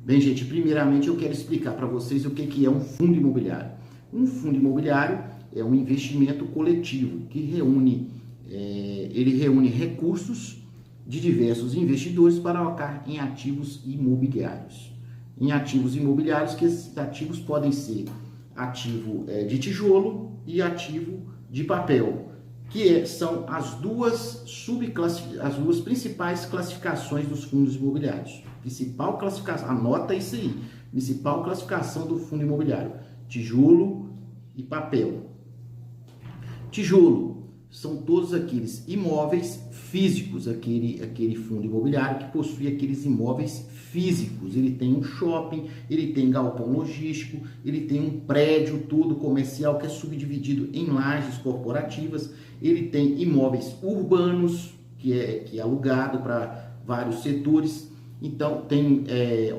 Bem, gente, primeiramente eu quero explicar para vocês o que é um fundo imobiliário. Um fundo imobiliário é um investimento coletivo que ele reúne recursos de diversos investidores para alocar em ativos imobiliários. Em ativos imobiliários, que esses ativos podem ser ativo de tijolo e ativo de papel, são as duas principais classificações dos fundos imobiliários. Principal classificação, anota isso aí, principal classificação do fundo imobiliário: tijolo e papel. Tijolo são todos aqueles imóveis físicos, aquele fundo imobiliário que possui aqueles imóveis físicos. Ele tem um shopping, ele tem galpão logístico, ele tem um prédio todo comercial que é subdividido em lajes corporativas, ele tem imóveis urbanos, que é alugado para vários setores. Então tem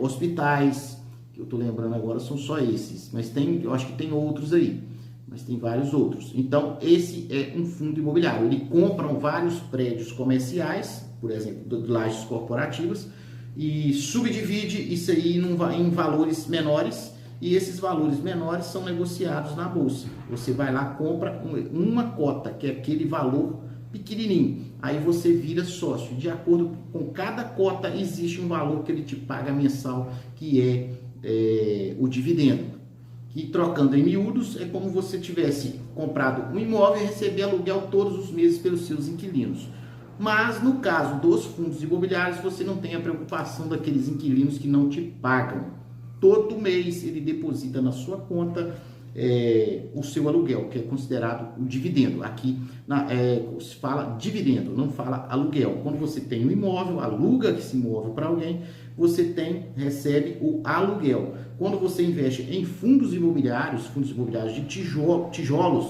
hospitais, que eu estou lembrando agora são só esses, mas eu acho que tem outros aí, mas tem vários outros. Então esse é um fundo imobiliário, ele compra vários prédios comerciais, por exemplo, de lajes corporativas, e subdivide isso aí em valores menores, e esses valores menores são negociados na bolsa. Você vai lá, compra uma cota, que é aquele valor pequenininho, aí você vira sócio. De acordo com cada cota existe um valor que ele te paga mensal, que é o dividendo, que, trocando em miúdos, é como você tivesse comprado um imóvel e receber aluguel todos os meses pelos seus inquilinos. Mas no caso dos fundos imobiliários, você não tem a preocupação daqueles inquilinos que não te pagam. Todo mês ele deposita na sua conta o seu aluguel, que é considerado o dividendo. Aqui se fala dividendo, não fala aluguel. Quando você tem um imóvel, aluga esse imóvel para alguém, você recebe o aluguel. Quando você investe em fundos imobiliários de tijolos,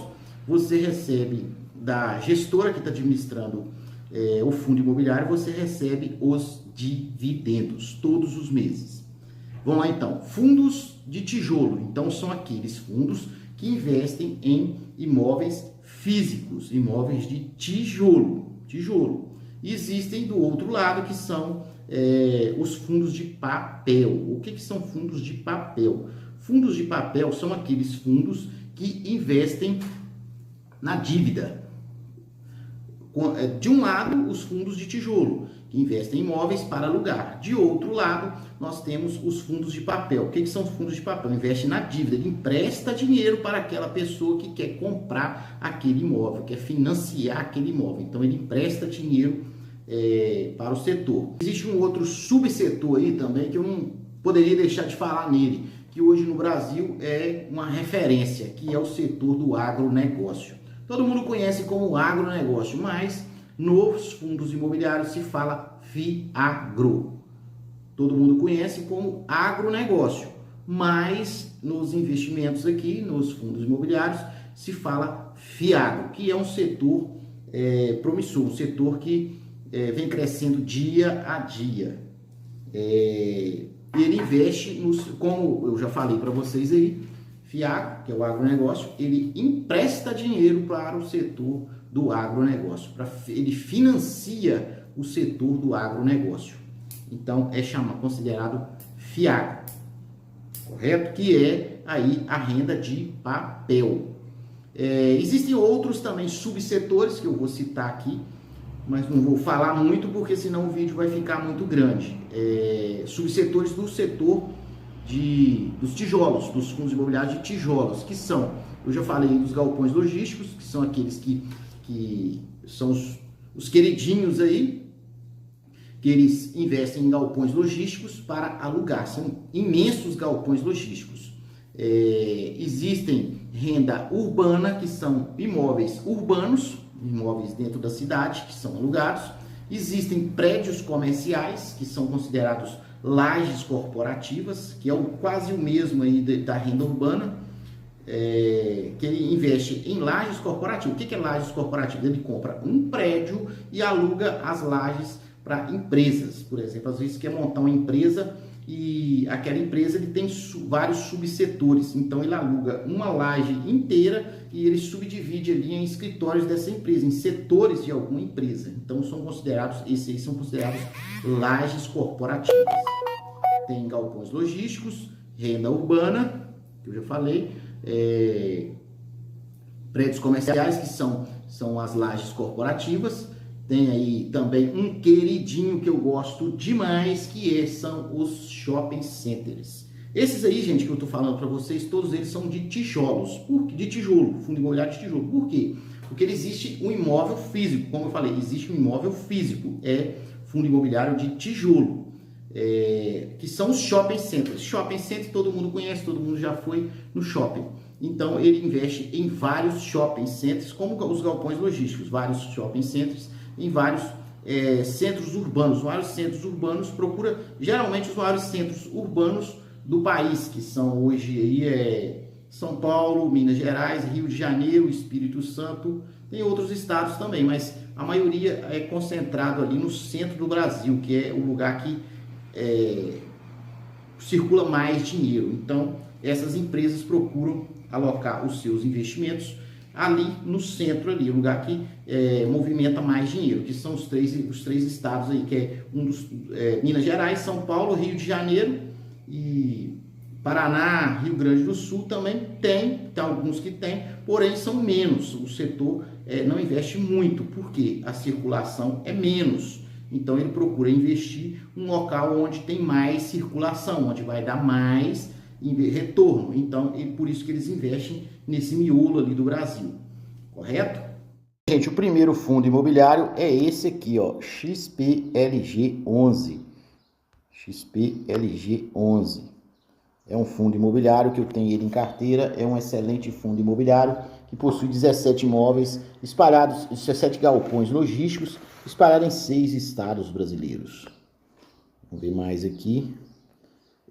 você recebe da gestora que está administrando o fundo imobiliário, você recebe os dividendos todos os meses. Vamos lá então, fundos de tijolo. Então são aqueles fundos que investem em imóveis físicos, imóveis de tijolo. Existem do outro lado que são os fundos de papel. O que são fundos de papel? Fundos de papel são aqueles fundos que investem na dívida. De um lado, os fundos de tijolo, que investem em imóveis para alugar. De outro lado, nós temos os fundos de papel. O que são os fundos de papel? Investe na dívida, ele empresta dinheiro para aquela pessoa que quer comprar aquele imóvel, quer financiar aquele imóvel. Então, ele empresta dinheiro para o setor. Existe um outro subsetor aí também, que eu não poderia deixar de falar nele, que hoje no Brasil é uma referência, que é o setor do agronegócio. Todo mundo conhece como agronegócio, mas nos fundos imobiliários se fala FIAGRO. Todo mundo conhece como agronegócio, mas nos investimentos aqui, nos fundos imobiliários, se fala FIAGRO, que é um setor promissor, um setor que vem crescendo dia a dia. Ele investe, como eu já falei para vocês aí, FIAGRO, que é o agronegócio, ele empresta dinheiro para o setor do agronegócio, ele financia o setor do agronegócio. Então, considerado FIAGRO, correto? Que é aí a renda de papel. Existem outros também subsetores que eu vou citar aqui, mas não vou falar muito porque senão o vídeo vai ficar muito grande. Subsetores do setor dos tijolos, dos fundos imobiliários de tijolos, que são, eu já falei dos galpões logísticos, que são aqueles que são os queridinhos aí, que eles investem em galpões logísticos para alugar, são imensos galpões logísticos. Existem renda urbana, que são imóveis urbanos, imóveis dentro da cidade, que são alugados. Existem prédios comerciais, que são considerados lajes corporativas, que é quase o mesmo aí da renda urbana, que ele investe em lajes corporativas. O que é lajes corporativas? Ele compra um prédio e aluga as lajes para empresas. Por exemplo, às vezes quer montar uma empresa e aquela empresa ele tem vários subsetores, então ele aluga uma laje inteira e ele subdivide ali em escritórios dessa empresa, em setores de alguma empresa. Então esses aí são considerados lajes corporativas. tem galpões logísticos, renda urbana, que eu já falei, prédios comerciais, que são as lajes corporativas. Tem aí também um queridinho que eu gosto demais, que são os shopping centers. Esses aí, gente, que eu tô falando para vocês, todos eles são de tijolos, de tijolo, fundo imobiliário de tijolo. Por quê? Porque existe um imóvel físico, como eu falei, existe um imóvel físico, fundo imobiliário de tijolo, que são os shopping centers. Shopping center todo mundo conhece, todo mundo já foi no shopping. Então ele investe em vários shopping centers, como os galpões logísticos, vários shopping centers, em vários centros urbanos. Vários centros urbanos, procura geralmente os maiores centros urbanos do país, que são hoje aí São Paulo, Minas Gerais, Rio de Janeiro, Espírito Santo, tem outros estados também, mas a maioria é concentrado ali no centro do Brasil, que é o lugar que circula mais dinheiro. Então, essas empresas procuram alocar os seus investimentos ali no centro, ali, o lugar que movimenta mais dinheiro, que são os três estados aí, que é Minas Gerais, São Paulo, Rio de Janeiro e Paraná, Rio Grande do Sul também tem alguns que tem, porém são menos. O setor não investe muito, porque a circulação é menos. Então ele procura investir em um local onde tem mais circulação, onde vai dar mais retorno. Então, por isso que eles investem nesse miolo ali do Brasil, correto? Gente, o primeiro fundo imobiliário é esse aqui, ó, XPLG11. XPLG11. É um fundo imobiliário que eu tenho ele em carteira, é um excelente fundo imobiliário que possui 17 imóveis espalhados, 17 galpões logísticos espalhados em 6 estados brasileiros. Vamos ver mais aqui.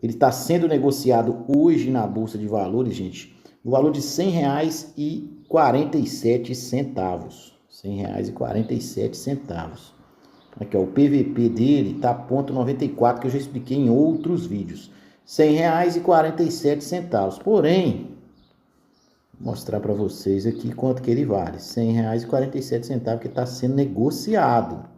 Ele está sendo negociado hoje na Bolsa de Valores, gente, no valor de R$ 100,47. R$ 100,47. Aqui, ó, o PVP dele está ponto 94, que eu já expliquei em outros vídeos. R$ 100,47. Porém, vou mostrar para vocês aqui quanto que ele vale. R$ 100,47 que está sendo negociado.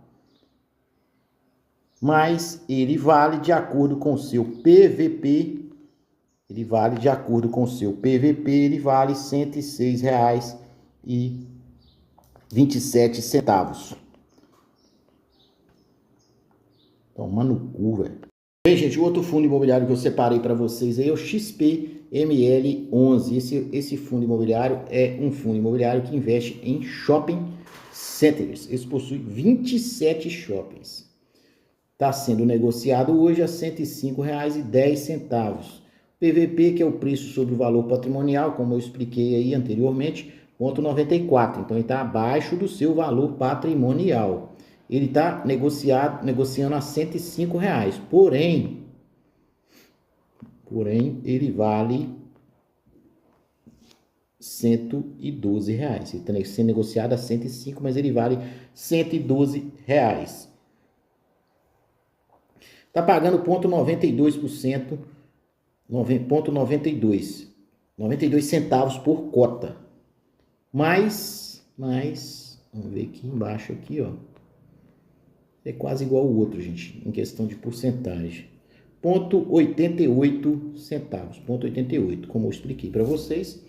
Mas ele vale de acordo com o seu PVP. Ele vale de acordo com o seu PVP, ele vale R$ 106,27. Toma no cu, velho. Bem, gente, o outro fundo imobiliário que eu separei para vocês aí é o XPML11. Esse fundo imobiliário é um fundo imobiliário que investe em shopping centers. Esse possui 27 shoppings. Está sendo negociado hoje a R$ 105,10. PVP, que é o preço sobre o valor patrimonial, como eu expliquei aí anteriormente, ponto 94. Então, ele está abaixo do seu valor patrimonial. Ele está negociando a R$ 105. Porém, ele vale R$ 112. Ele está sendo negociado a 105, mas ele vale R$ 112. Está pagando 0,92%, 92 centavos por cota. Mas, vamos ver aqui embaixo, aqui, ó. É quase igual ao outro, gente, em questão de porcentagem. 0,88 centavos, 0,88. Como eu expliquei para vocês,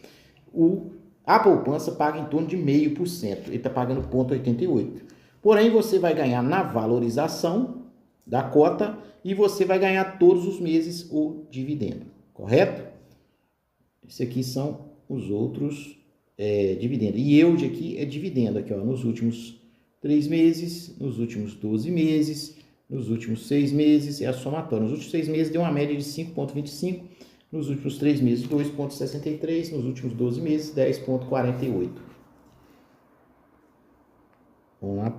a poupança paga em torno de 0,5%. Ele está pagando 0,88. Porém, você vai ganhar na valorização da cota e você vai ganhar todos os meses o dividendo, correto? Esses aqui são os outros dividendos. E yield aqui é dividendo, aqui, ó, nos últimos 3 meses, nos últimos 12 meses, nos últimos 6 meses, é a somatória. Nos últimos 6 meses deu uma média de 5,25, nos últimos 3 meses 2,63, nos últimos 12 meses 10,48. Vamos lá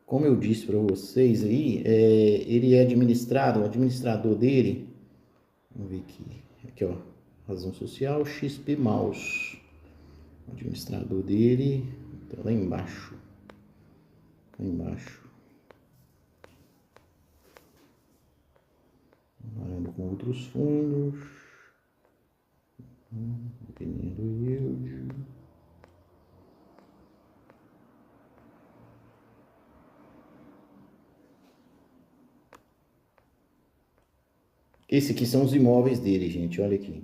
como eu disse para vocês aí, ele é administrado, o administrador dele, vamos ver aqui ó, razão social, XP Mouse, o administrador dele, tá lá embaixo, comparando com outros fundos, dependendo do yield. Esse aqui são os imóveis dele, gente, olha aqui.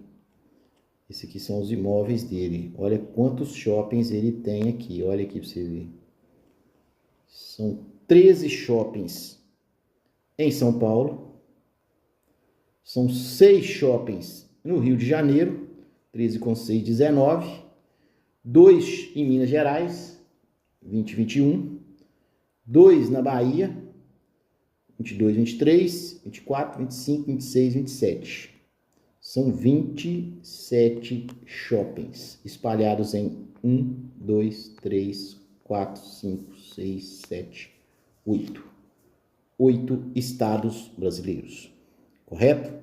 Esse aqui são os imóveis dele. Olha quantos shoppings ele tem aqui, olha aqui para você ver. São 13 shoppings em São Paulo. São 6 shoppings no Rio de Janeiro, 13 com 6, 19. 2 em Minas Gerais, 20, 21. 2 na Bahia, 22, 23, 24, 25, 26, 27. São 27 shoppings espalhados em 1, 2, 3, 4, 5, 6, 7, 8. 8 estados brasileiros, correto?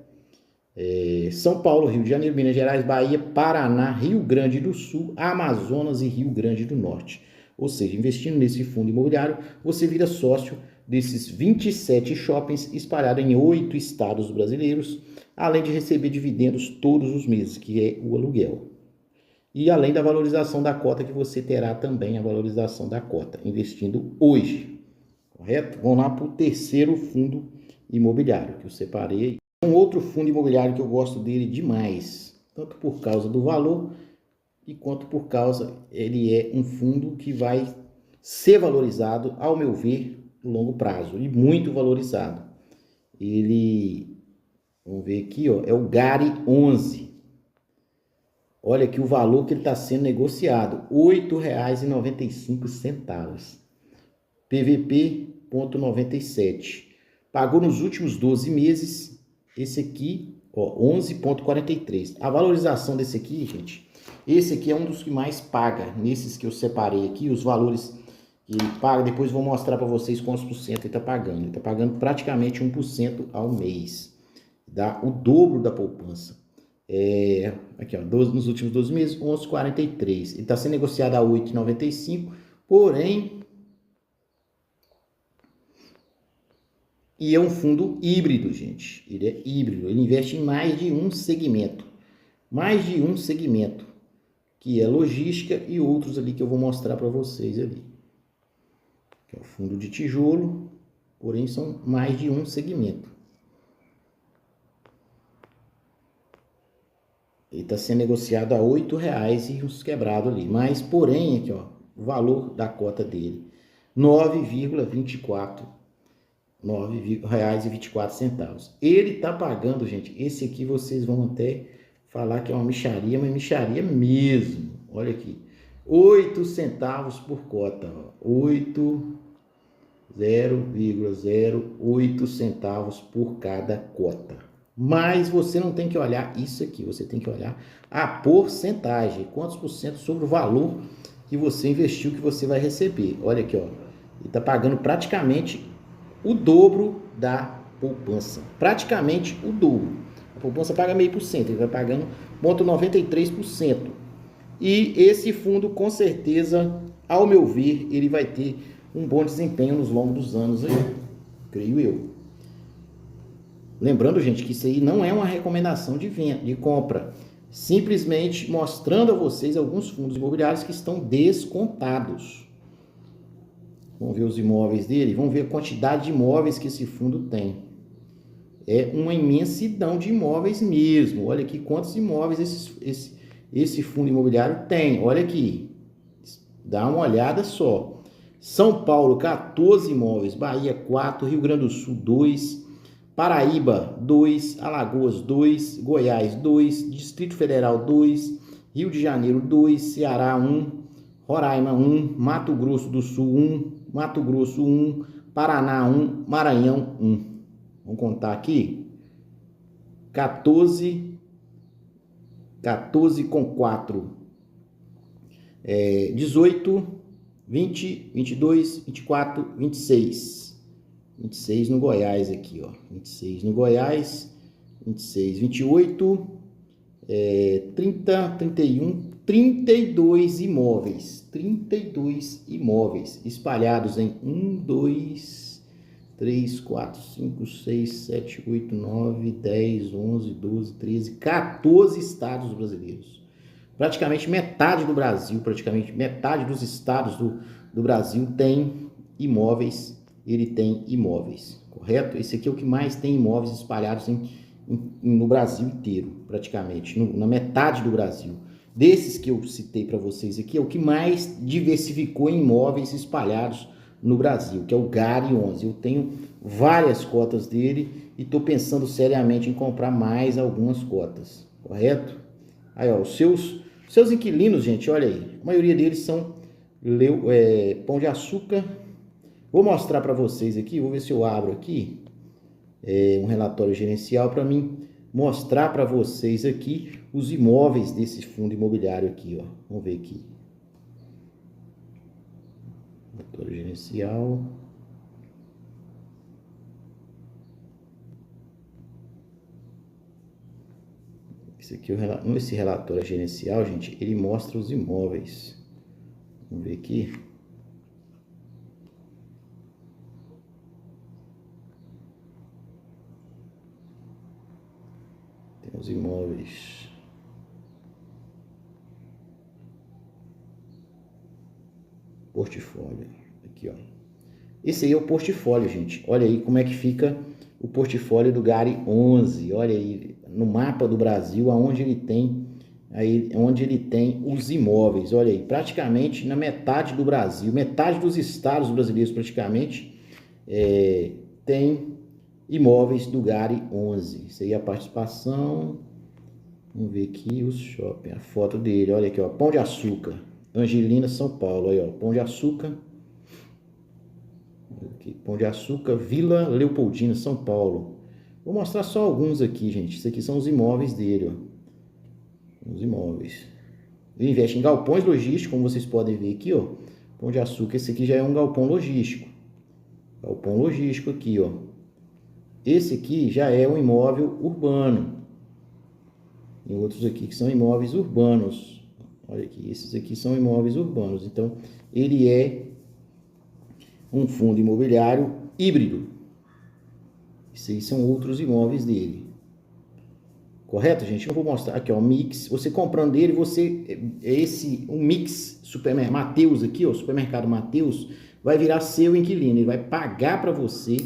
São Paulo, Rio de Janeiro, Minas Gerais, Bahia, Paraná, Rio Grande do Sul, Amazonas e Rio Grande do Norte. Ou seja, investindo nesse fundo imobiliário, você vira sócio desses 27 shoppings espalhados em 8 estados brasileiros, além de receber dividendos todos os meses, que é o aluguel. E além da valorização da cota, que você terá também a valorização da cota, investindo hoje, correto? Vamos lá para o terceiro fundo imobiliário, que eu separei. Um outro fundo imobiliário que eu gosto dele demais, tanto por causa do valor, e quanto por causa, ele é um fundo que vai ser valorizado, ao meu ver, no longo prazo, e muito valorizado. Ele, vamos ver aqui, ó, é o GARI 11. Olha aqui o valor que ele está sendo negociado, R$ 8,95. PVP,97. Pagou nos últimos 12 meses, esse aqui, ó, 11,43. A valorização desse aqui, gente, esse aqui é um dos que mais paga, nesses que eu separei aqui, os valores que ele paga, depois vou mostrar para vocês quantos por cento ele está pagando. Ele está pagando praticamente 1% ao mês, dá o dobro da poupança. Aqui, ó, nos últimos 12 meses, 11,43. Ele está sendo negociado a 8,95, porém, e é um fundo híbrido, gente. Ele é híbrido, ele investe em mais de um segmento. Mais de um segmento, que é logística e outros ali que eu vou mostrar para vocês ali. Que é o fundo de tijolo, porém são mais de um segmento. Ele está sendo negociado a R$ 8,00 e uns quebrados ali. Mas, porém, aqui, ó, o valor da cota dele, R$ 9,24. R$ 9,24. Ele está pagando, gente, esse aqui vocês vão até falar que é uma mixaria, mas mixaria mesmo. Olha aqui, 8 centavos por cota, 0,08 centavos por cada cota. Mas você não tem que olhar isso aqui, você tem que olhar a porcentagem, quantos por cento sobre o valor que você investiu, que você vai receber. Olha aqui, ó, ele está pagando praticamente o dobro da poupança, praticamente o dobro. A poupança paga 0,5%, ele vai pagando 0,93%. E esse fundo, com certeza, ao meu ver, ele vai ter um bom desempenho nos longos dos anos aí, creio eu. Lembrando, gente, que isso aí não é uma recomendação de venda, de compra. Simplesmente mostrando a vocês alguns fundos imobiliários que estão descontados. Vamos ver os imóveis dele, vamos ver a quantidade de imóveis que esse fundo tem. É uma imensidão de imóveis mesmo. Olha aqui quantos imóveis esse fundo imobiliário tem. Olha aqui, dá uma olhada só. São Paulo, 14 imóveis. Bahia, 4. Rio Grande do Sul, 2. Paraíba, 2. Alagoas, 2. Goiás, 2. Distrito Federal, 2. Rio de Janeiro, 2. Ceará, 1. Roraima, 1. Mato Grosso do Sul, 1. Mato Grosso, 1. Paraná, 1. Maranhão, 1. Vamos contar aqui. 14 com 4. 18, 20, 22, 24, 26. 26 no Goiás aqui, ó. 26 no Goiás. 26, 28, 30, 31, 32 imóveis. 32 imóveis espalhados em 1, 2, 3, 4, 5, 6, 7, 8, 9, 10, 11, 12, 13, 14 estados brasileiros. Praticamente metade do Brasil, praticamente metade dos estados do Brasil tem imóveis, ele tem imóveis, correto? Esse aqui é o que mais tem imóveis espalhados em no Brasil inteiro, praticamente, na metade do Brasil. Desses que eu citei para vocês aqui, é o que mais diversificou em imóveis espalhados no Brasil, que é o GARI 11. Eu tenho várias cotas dele e estou pensando seriamente em comprar mais algumas cotas, correto? Aí, ó, os seus inquilinos, gente, olha aí, a maioria deles são Pão de Açúcar. Vou mostrar para vocês aqui, vou ver se eu abro aqui um relatório gerencial para mim mostrar para vocês aqui os imóveis desse fundo imobiliário aqui, ó. Vamos ver aqui. Relatório gerencial. Esse relatório gerencial, gente, ele mostra os imóveis. Vamos ver aqui. Tem os imóveis. Portfólio. Aqui, ó. Esse aí é o portfólio, gente. Olha aí como é que fica o portfólio do GARI 11. Olha aí no mapa do Brasil, aonde ele tem os imóveis. Olha aí, praticamente na metade do Brasil, metade dos estados brasileiros praticamente tem imóveis do GARI 11. Isso aí é a participação. Vamos ver aqui os shopping, a foto dele. Olha aqui, ó, Pão de Açúcar, Angelina, São Paulo. Aí, ó, Pão de Açúcar. Aqui, Pão de Açúcar, Vila Leopoldina, São Paulo. Vou mostrar só alguns aqui, gente. Isso aqui são os imóveis dele, ó. Os imóveis. Ele investe em galpões logísticos, como vocês podem ver aqui, ó. Pão de Açúcar, esse aqui já é um galpão logístico. Galpão logístico aqui, ó. Esse aqui já é um imóvel urbano. E outros aqui que são imóveis urbanos. Olha aqui, esses aqui são imóveis urbanos. Então, ele é um fundo imobiliário híbrido. Esses aí são outros imóveis dele. Correto, gente? Eu vou mostrar aqui, ó, mix. Você comprando dele, um mix supermercado Mateus aqui, ó, supermercado Mateus, vai virar seu inquilino. Ele vai pagar para você.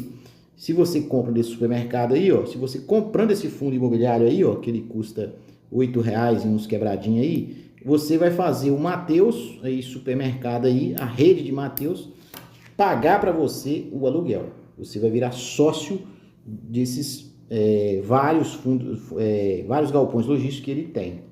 Se você compra desse supermercado aí, ó, se você comprando esse fundo imobiliário aí, ó, que ele custa R$8 e uns quebradinhos aí, você vai fazer o Mateus, aí supermercado aí, a rede de Mateus, pagar para você o aluguel. Você vai virar sócio desses vários fundos, vários galpões logísticos que ele tem.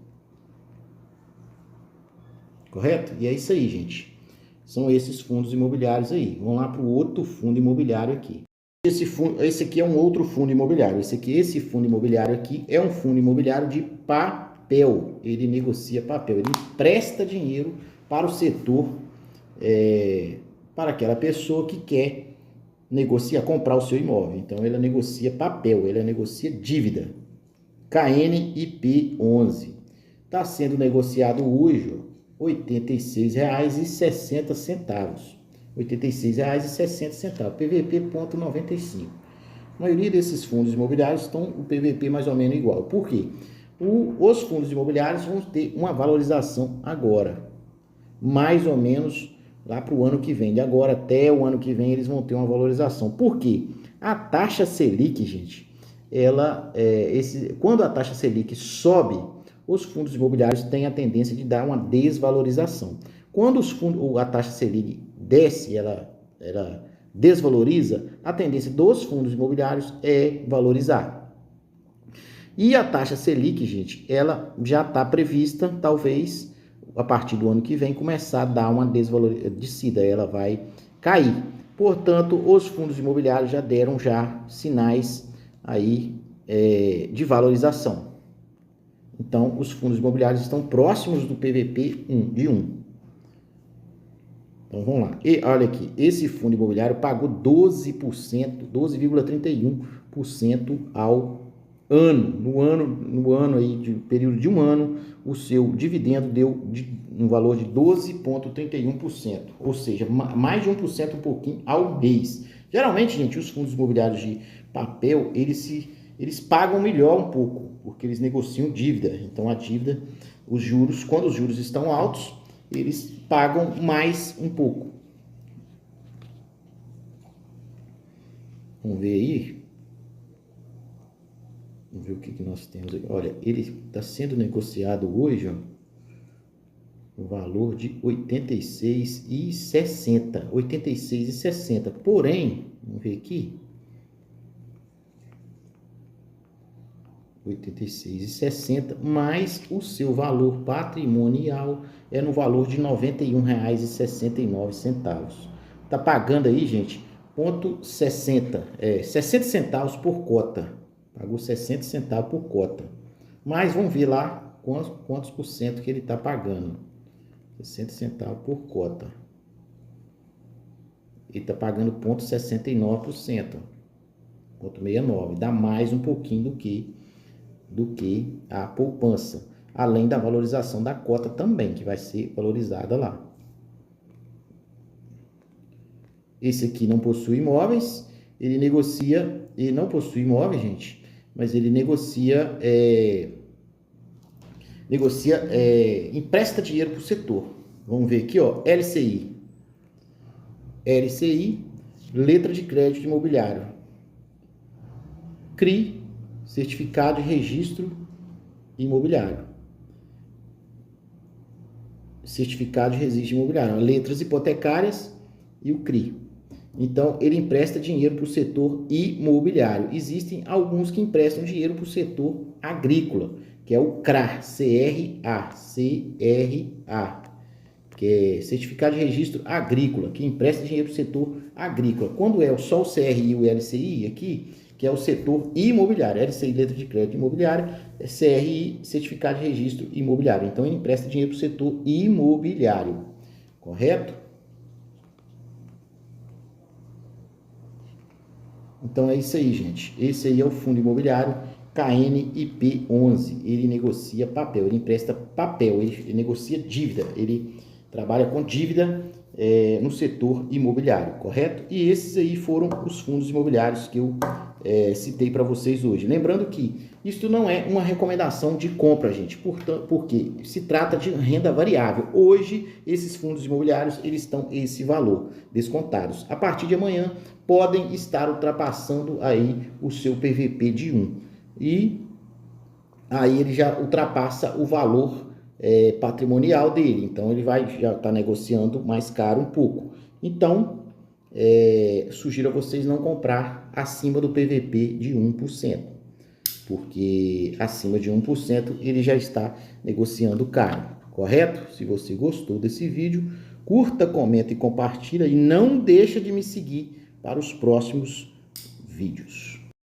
Correto? E é isso aí, gente. São esses fundos imobiliários aí. Vamos lá para o outro fundo imobiliário aqui. Esse aqui é um outro fundo imobiliário. Esse fundo imobiliário aqui é um fundo imobiliário de papel. Ele negocia papel. Ele empresta dinheiro para o setor, para aquela pessoa que quer comprar o seu imóvel. Então, ele negocia papel, ele negocia dívida. KNIP 11. Está sendo negociado hoje R$ 86,60. R$ 86,60. PVP,95. A maioria desses fundos imobiliários estão o PVP mais ou menos igual. Por quê? Os fundos imobiliários vão ter uma valorização agora. Mais ou menos lá para o ano que vem. De agora até o ano que vem eles vão ter uma valorização. Por quê? A taxa Selic, gente, quando a taxa Selic sobe, os fundos imobiliários têm a tendência de dar uma desvalorização. Quando a taxa Selic desce, ela desvaloriza, a tendência dos fundos imobiliários é valorizar. E a taxa Selic, gente, ela já está prevista, talvez, a partir do ano que vem, começar a dar uma descida, ela vai cair. Portanto, os fundos imobiliários já deram sinais aí de valorização. Então, os fundos imobiliários estão próximos do PVP de 1. Então, vamos lá. E olha aqui, esse fundo imobiliário pagou 12,31% ao ano. No ano aí, de período de um ano, o seu dividendo deu um valor de 12,31%. Ou seja, mais de 1%, um pouquinho ao mês. Geralmente, gente, os fundos imobiliários de papel, eles pagam melhor um pouco, porque eles negociam dívida. Então, a dívida, quando os juros estão altos, eles pagam mais um pouco. Vamos ver aí. Vamos ver o que nós temos aqui. Olha, ele está sendo negociado hoje, ó, no valor de 86,60. 86,60. Porém, vamos ver aqui. 86,60, mas o seu valor patrimonial é no valor de R$ 91,69. Tá pagando aí, gente, 0,60, 60 centavos por cota. Pagou 60 centavos por cota. Mas vamos ver lá quantos por cento que ele tá pagando. 60 centavos por cota. Ele tá pagando 0,69%. 0,69. Dá mais um pouquinho do que a poupança, além da valorização da cota também, que vai ser valorizada lá. Esse aqui não possui imóveis, ele não possui imóveis, gente, mas ele empresta dinheiro para o setor. Vamos ver aqui, ó, LCI, letra de crédito imobiliário, CRI, certificado de registro imobiliário. Certificado de registro imobiliário, letras hipotecárias e o CRI. Então, ele empresta dinheiro para o setor imobiliário. Existem alguns que emprestam dinheiro para o setor agrícola, que é o CRA, CRA, que é Certificado de Registro Agrícola, que empresta dinheiro para o setor agrícola. Quando é só o CRI e o LCI aqui, que é o setor imobiliário, LCI, letra de crédito imobiliário, CRI, Certificado de Registro Imobiliário. Então, ele empresta dinheiro para o setor imobiliário, correto? Então é isso aí, gente. Esse aí é o fundo imobiliário KNIP11. Ele negocia papel, ele empresta papel, ele negocia dívida, ele trabalha com dívida no setor imobiliário, correto? E esses aí foram os fundos imobiliários que eu citei para vocês hoje. Lembrando que isso não é uma recomendação de compra, gente, porque se trata de renda variável. Hoje, esses fundos imobiliários, eles estão esse valor, descontados. A partir de amanhã, podem estar ultrapassando aí o seu PVP de 1. E aí ele já ultrapassa o valor patrimonial dele. Então, ele já está negociando mais caro um pouco. Então, sugiro a vocês não comprar acima do PVP de 1%, porque acima de 1% ele já está negociando caro, correto? Se você gostou desse vídeo, curta, comenta e compartilha, e não deixa de me seguir para os próximos vídeos.